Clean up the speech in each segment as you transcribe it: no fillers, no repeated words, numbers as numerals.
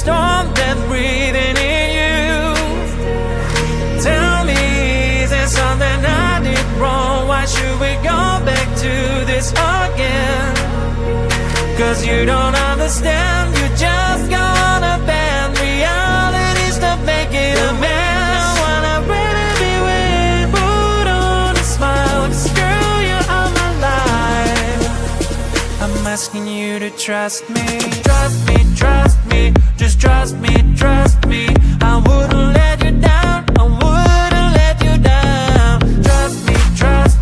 storm that's breathing in you. Tell me, is there something I did wrong? Why should we go back to this again? Cause you don't understand, you just gonna bend realities to make it a mess. I wanna really be with, put on a smile, cause girl, you're all my life. I'm asking you to trust me. Trust me, trust me, just trust me, trust me. I wouldn't let you down, I wouldn't let you down. Trust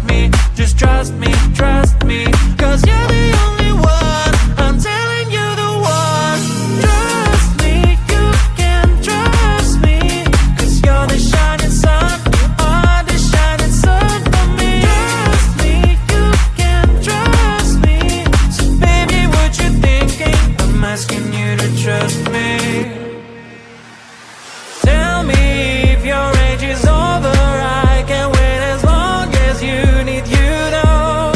me, just trust me, trust me. Cause you're the only one, I'm telling you the one. Trust me, you can trust me. Cause you're the shining sun, you are the shining sun for me. Trust me, you can trust me. So baby, what you thinking? I'm asking you to trust me. Tell me if your age is over, I can wait as long as you need, you know.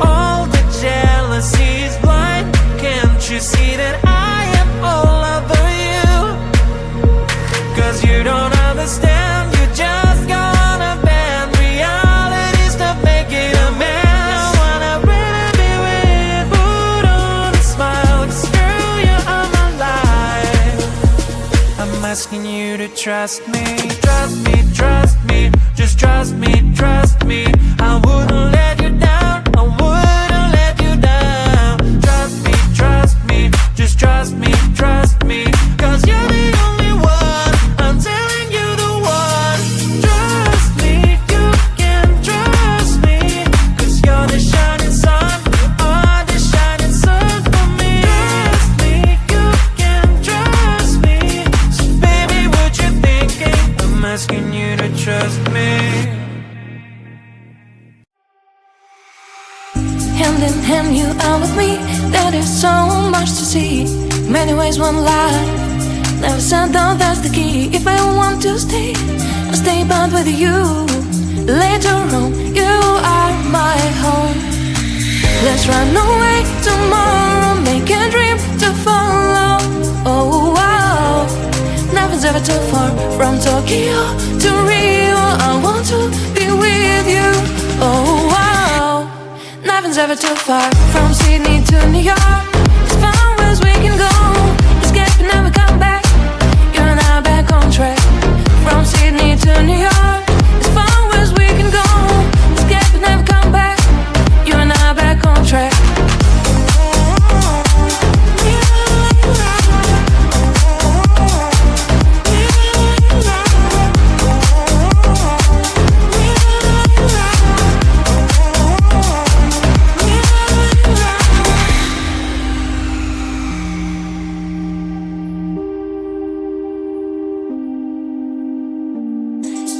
All the jealousy is blind, can't you see that I am all over you? Cause you don't understand, you just gonna bend realities to make it a mess. I wanna really be with, put on a smile, cause girl, you're all my life. I'm asking you to trust me. Trust me, trust me, just trust me, trust me. I wouldn't let you down, I wouldn't let you down. Trust me, just trust me, trust me. Cause you're the only one, I'm telling you the one. Trust me, you can trust me. Cause you're the shining sun, you are the shining sun for me. Trust me, you can trust me. So baby, what you thinking? I'm asking you to trust me. Hand in hand, you are with me. There is so much to see. Many ways, one life. Never said that that's the key. If I want to stay, I'll stay but with you. Later on, you are my home. Let's run away tomorrow, make a dream to follow. Oh wow, nothing's ever too far from Tokyo to Rio. I want to be with you. Oh wow, nothing's ever too far from Sydney to New York. As far as we can go, escape and never come back. You and I back on track. From Sydney to New York, as far as we can go, escape and never come back. You and I back on track.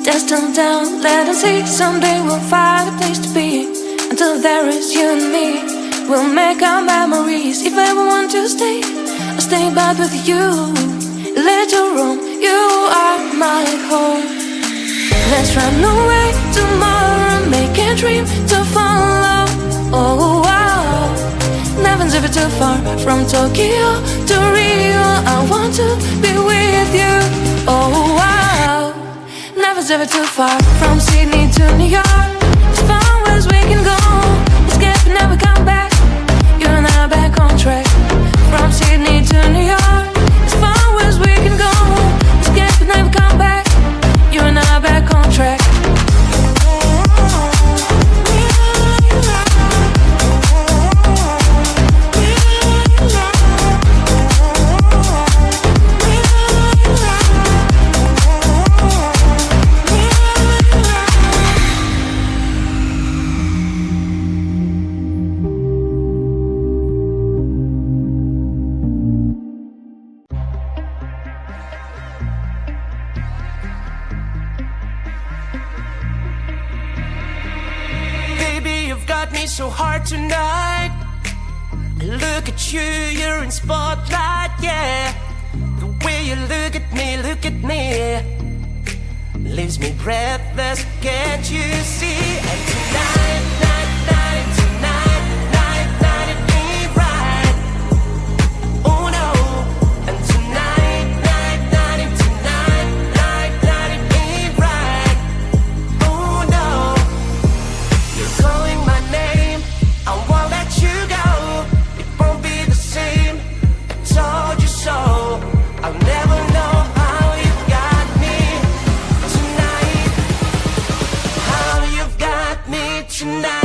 Destined down, let them see. Someday we'll find a place to be. Until there is you and me, we'll make our memories. If I want to stay, I'll stay back with you. Later on, you are my home. Let's run away tomorrow, make a dream to follow. Oh wow, nothing's ever too far from Tokyo to Rio. I want to be with you. Oh wow, nothing's ever too far from Sydney to New York. As far as we can go, escape and never come back. You and I back on track. From Sydney to New York, as far as we can go, escape and never come back. You and I back on track. So hard tonight. Look at you, you're in spotlight, yeah. The way you look at me, leaves me breathless. Can't you see? And tonight, tonight, it ain't right. Oh no, and tonight.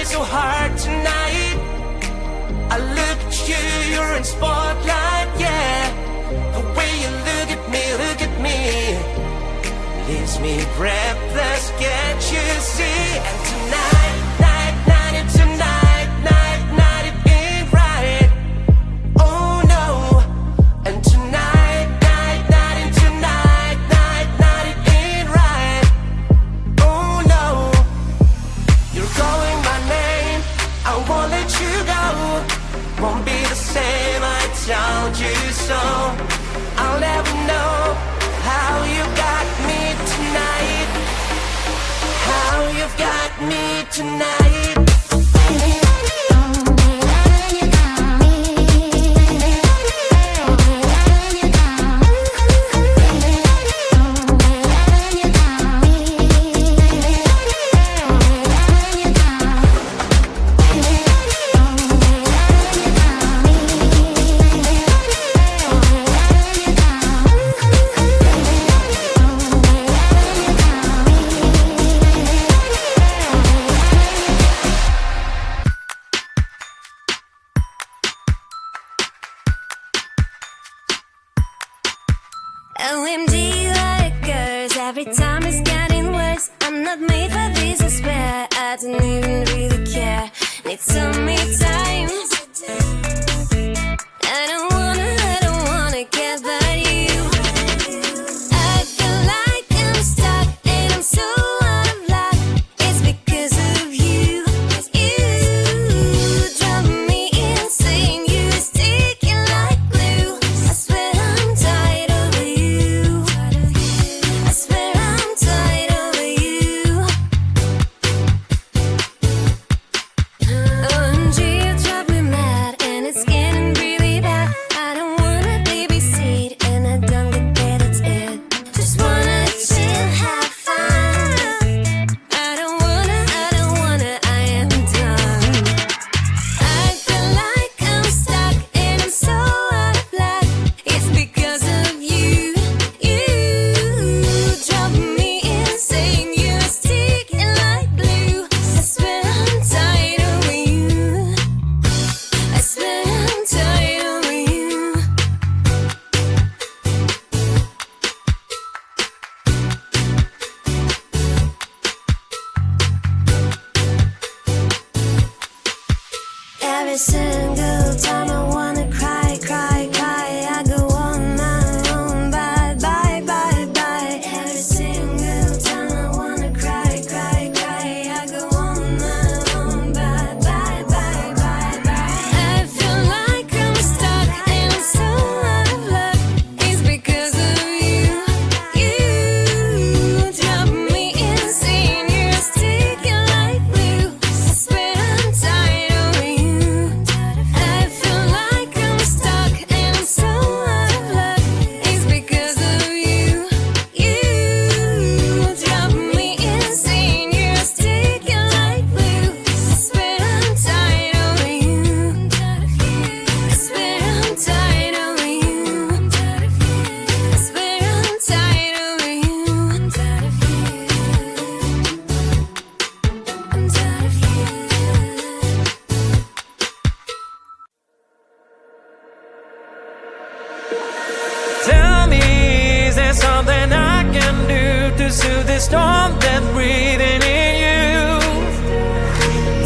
So hard tonight. I look at you, you're in spotlight, yeah. The way you look at me, leaves me breathless, can't you see? And tonight, night, tonight, it ain't right. Oh no. And tonight, night, tonight, it ain't right. Oh no. You're calling my name, I won't let you go. Won't be the same, I told you so. I'll never know how you got me tonight. How you've got me tonight. OMG, what occurs every time it's getting worse. I'm not made for this despair. I don't even really care. Need so many times. I don't wanna get by you. I feel like I'm stuck and I'm so out of luck. It's because of you. You drive me insane. You're sticking like glue. I swear I'm tired of you. I swear I'm tired of you. OMG, you drive me mad and it's getting really bad. I don't wanna babysit and I don't get paid, that's it. Just wanna chill, have fun. I don't wanna, I am done. I feel like I'm stuck and I'm so out of luck. It's because of you. You drive me insane. You're sticking like glue. I swear I'm tired of you. I swear I'm tired of you. Every single time I wanna cry, I go on my own, bye. Every single time I wanna cry, I go on my own, bye. I feel like I'm stuck and I'm so out of luck. It's because of you. You drive me insane. You're sticking like glue. I swear I'm tired of you. I feel like I'm stuck and I'm so out of luck. It's because of you. You drive me insane. You're sticking like glue. I swear I'm tired of you. I swear I'm tired of you. I swear I'm tired of you. I'm tired of you. I'm tired of you. Tell me, is there something I can do to soothe the storm that's breathing in you?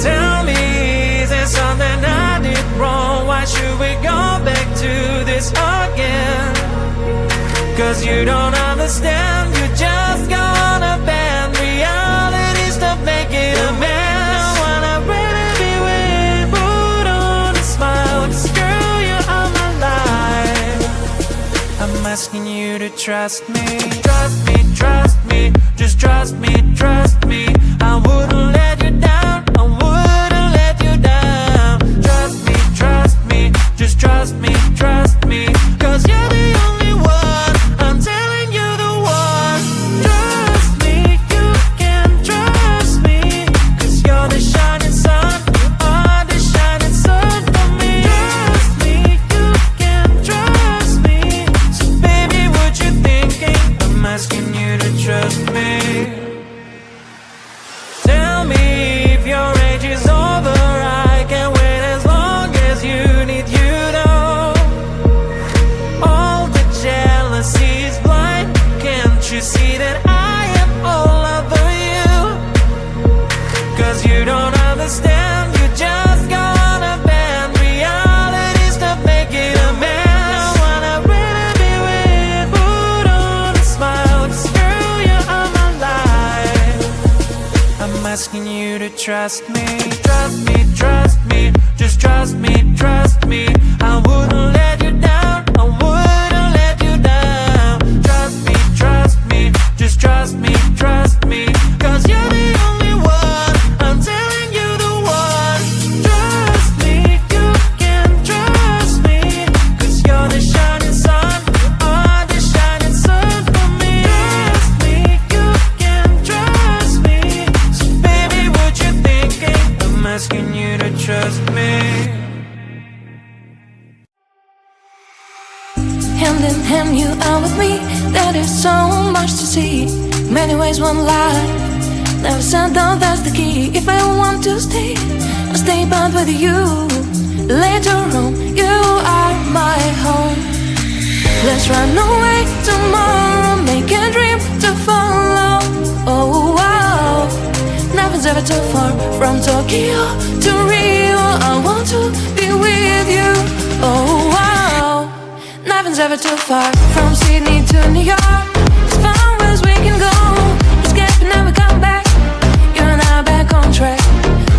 Tell me, is there something I did wrong? Why should we go back to this again? 'Cause you don't understand, you just gonna bend. Reality's asking you to trust me. Trust me, just trust me, trust me. I wouldn't let you down, I wouldn't let you down. Trust me, just trust me, trust me. Cause you're the only one, I'm telling you the one. Trust me, you can trust me. Cause you're the shining sun, you are the shining sun for me. Trust me, you can trust me. So baby, what you thinking? I'm asking you to trust me. Tell me if your age is over, I can wait as long as you need, you know. All the jealousy is blind, can't you see that I am all over you? Cause you don't understand, you just got a band. Reality's not making a man. I wanna really be with, put on a smile. Cause girl, you are my life. I'm asking you to trust me. Trust me, just trust me, trust me. I wouldn't let you down, I wouldn't let you down. Trust me, just trust me, trust me. Cause you're the only one, I'm telling you the one. Trust me, you can trust me. Cause you're the shining sun, you are the shining sun for me. Trust me, you can trust me. So baby, what you thinking? I'm asking you to trust me. Hand in hand, you are with me. There is so much to see. Many ways, one life. Never said down, that's the key. If I want to stay, I'll stay but with you. Later on, you are my home. Let's run away tomorrow, make a dream to follow. Oh wow, nothing's ever too far from Tokyo to Rio. I want to be with you. Oh wow, nothing's ever too far from Sydney to New York. As far as we can go, escape and never come back. You and I back on track.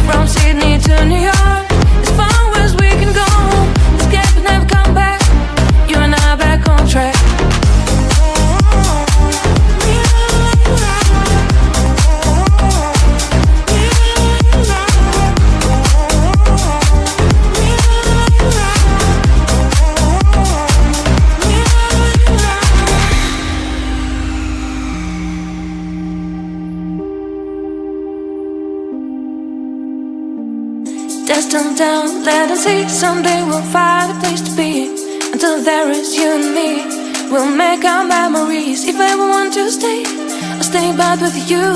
From Sydney to New York, as far as we can go, escape and never come back. You and I back on track. Destined down, let us see. Someday we'll find a place to be. Until there is you and me, we'll make our memories. If I ever want to stay, I'll stay back with you.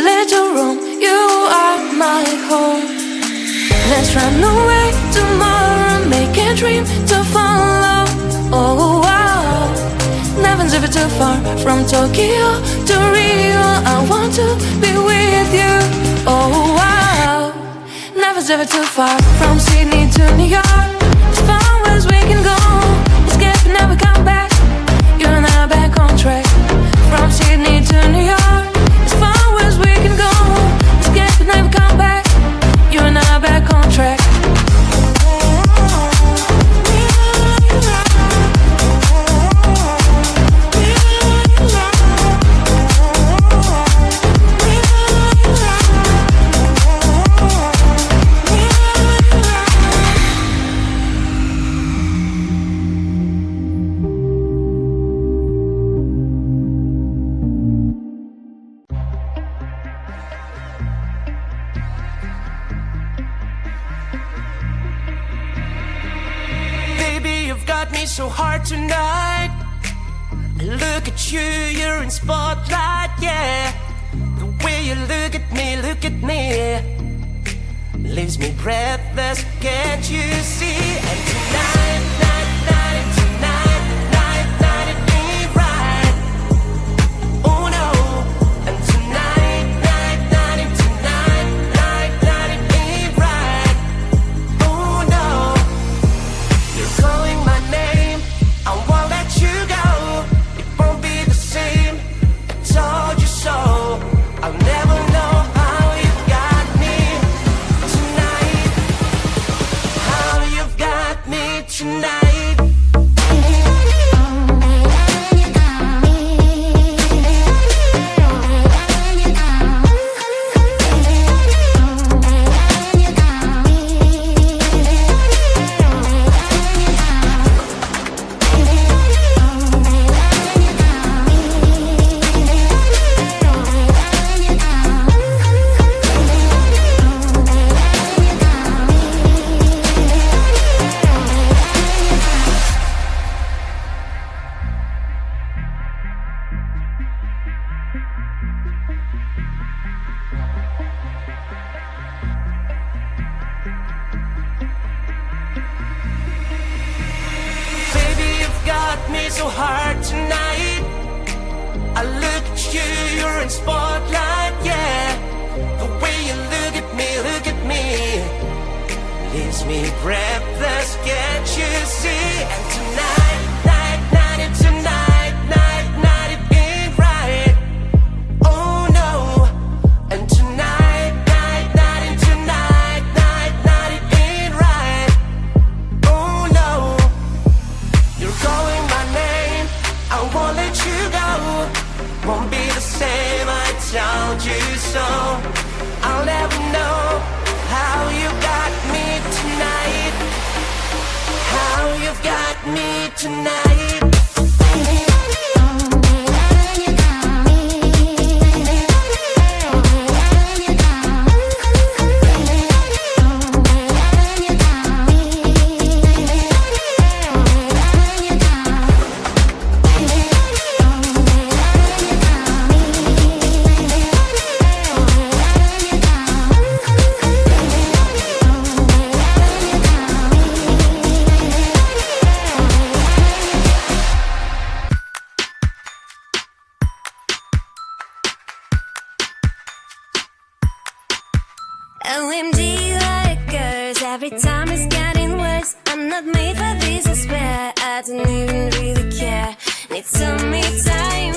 Later on, you are my home. Let's run away tomorrow, make a dream to follow. Oh wow, nothing's ever too far from Tokyo to Rio. I want to be with you. Oh wow, nothing's ever too far from Sydney to New York. As far as we can go, escape and never come back. You and I back on track. From Sydney to New York. As far as we can go, escape and never come back. You and I back on track. So hard tonight. Look at you, you're in spotlight, yeah. The way you look at me leaves me breathless, can't you see? And tonight, it ain't right. Oh no. And tonight, it ain't right. Oh no. You're calling my name, I won't let you go. It won't be the same, I told you so. I'll never know how you've got me tonight. How you've got me tonight. Baby, you've got me so hard tonight. I look at you, you're in spotlight, yeah. The way you look at me, leaves me breathless, can't you see? And tonight, and tonight, it ain't right. Oh no. And tonight, and tonight, it ain't right. Oh no. You're calling my name, I won't let you go. Won't be the same, I told you so. I'll never know how you got me tonight. How you've got me tonight. OMG, what occurs every time it's getting worse. I'm not made for this, I swear. I don't even really care. Need some me time.